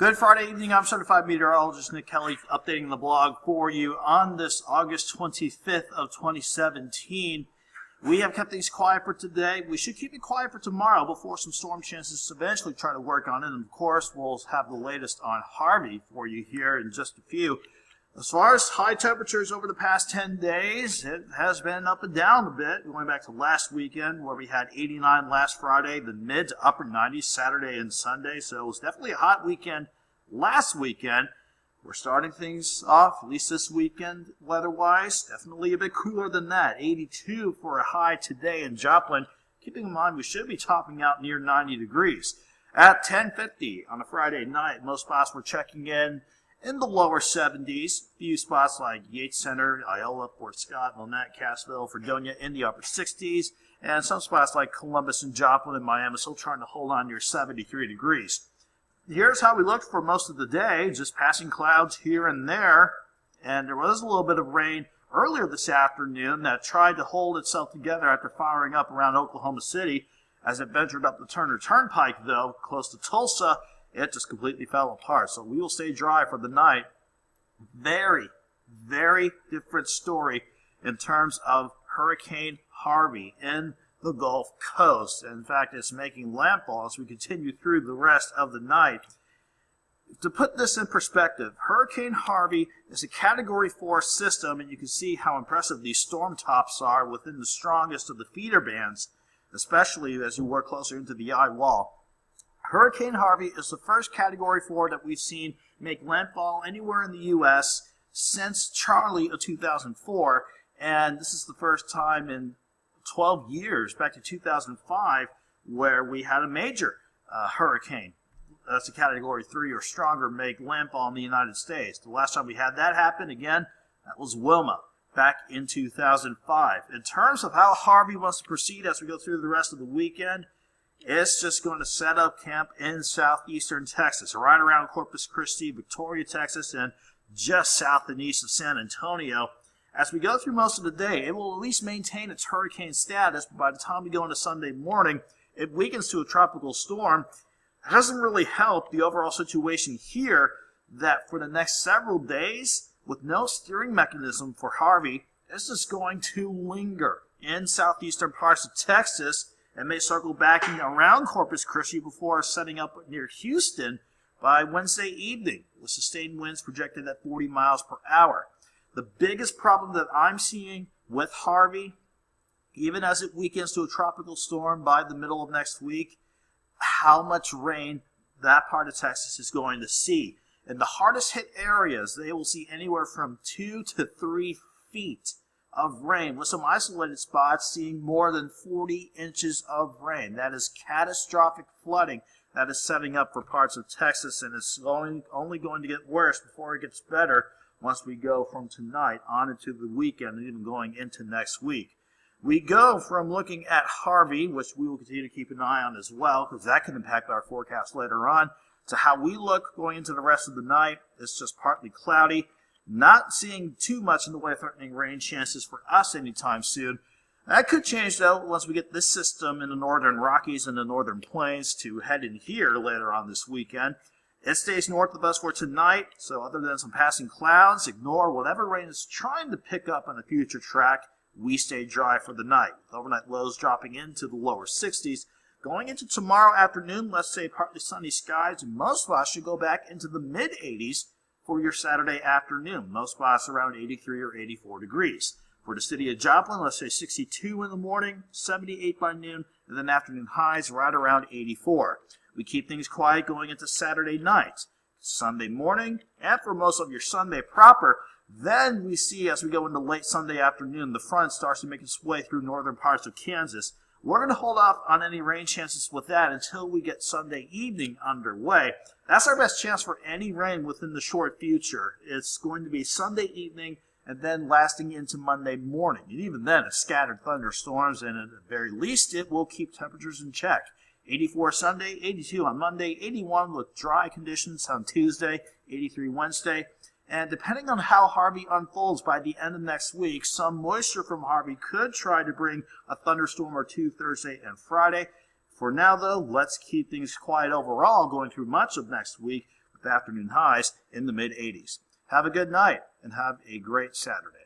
Good Friday evening. I'm certified meteorologist Nick Kelly updating the blog for you on this August 25th of 2017. We have kept things quiet for today. We should keep it quiet for tomorrow before some storm chances eventually try to work on it. And of course, we'll have the latest on Harvey for you here in just a few. As far as high temperatures over the past 10 days, it has been up and down a bit. Going back to last weekend where we had 89 last Friday, the mid to upper 90s Saturday and Sunday. So it was definitely a hot weekend last weekend. We're starting things off, at least this weekend, weather-wise, definitely a bit cooler than that. 82 for a high today in Joplin. Keeping in mind we should be topping out near 90 degrees. At 10:50 on a Friday night, most spots were checking in the lower 70s. A few spots like Yates Center, Iola, Port Scott, Lynette, Cassville, Fredonia in the upper 60s. And some spots like Columbus and Joplin and Miami still trying to hold on near 73 degrees. Here's how we looked for most of the day, just passing clouds here and there. And there was a little bit of rain earlier this afternoon that tried to hold itself together after firing up around Oklahoma City. As it ventured up the Turner Turnpike, though, close to Tulsa, it just completely fell apart. So we will stay dry for the night. Very, very different story in terms of Hurricane Harvey in the Gulf Coast. In fact, it's making landfall as we continue through the rest of the night. To put this in perspective, Hurricane Harvey is a Category 4 system, and you can see how impressive these storm tops are within the strongest of the feeder bands, especially as you work closer into the eye wall. Hurricane Harvey is the first Category 4 that we've seen make landfall anywhere in the U.S. since Charley of 2004, and this is the first time in 12 years, back to 2005, where we had a major hurricane. That's a Category 3 or stronger make landfall in the United States. The last time we had that happen, again, that was Wilma back in 2005. In terms of how Harvey wants to proceed as we go through the rest of the weekend, it's just going to set up camp in southeastern Texas, right around Corpus Christi, Victoria, Texas, and just south and east of San Antonio. As we go through most of the day, it will at least maintain its hurricane status, but by the time we go into Sunday morning, it weakens to a tropical storm. It doesn't really help the overall situation here that for the next several days, with no steering mechanism for Harvey, this is going to linger in southeastern parts of Texas and may circle back around Corpus Christi before setting up near Houston by Wednesday evening, with sustained winds projected at 40 miles per hour. The biggest problem that I'm seeing with Harvey, even as it weakens to a tropical storm by the middle of next week, how much rain that part of Texas is going to see. In the hardest hit areas, they will see anywhere from 2 to 3 feet of rain, with some isolated spots seeing more than 40 inches of rain. That is catastrophic flooding that is setting up for parts of Texas, and it's only going to get worse before it gets better once we go from tonight on into the weekend and even going into next week. We go from looking at Harvey, which we will continue to keep an eye on as well, because that can impact our forecast later on, to how we look going into the rest of the night. It's just partly cloudy. Not seeing too much in the way of threatening rain chances for us anytime soon. That could change, though, once we get this system in the northern Rockies and the northern plains to head in here later on this weekend. It stays north of us for tonight, so other than some passing clouds, ignore whatever rain is trying to pick up on the future track. We stay dry for the night, with overnight lows dropping into the lower 60s. Going into tomorrow afternoon, let's say partly sunny skies, and most spots should go back into the mid-80s for your Saturday afternoon. Most spots around 83 or 84 degrees. For the city of Joplin, let's say 62 in the morning, 78 by noon, and then afternoon highs right around 84. We keep things quiet going into Saturday night, Sunday morning, and for most of your Sunday proper. Then we see as we go into late Sunday afternoon, the front starts to make its way through northern parts of Kansas. We're going to hold off on any rain chances with that until we get Sunday evening underway. That's our best chance for any rain within the short future. It's going to be Sunday evening and then lasting into Monday morning. And even then, it's scattered thunderstorms, and at the very least, it will keep temperatures in check. 84 Sunday, 82 on Monday, 81 with dry conditions on Tuesday, 83 Wednesday. And depending on how Harvey unfolds by the end of next week, some moisture from Harvey could try to bring a thunderstorm or two Thursday and Friday. For now, though, let's keep things quiet overall going through much of next week, with afternoon highs in the mid-80s. Have a good night and have a great Saturday.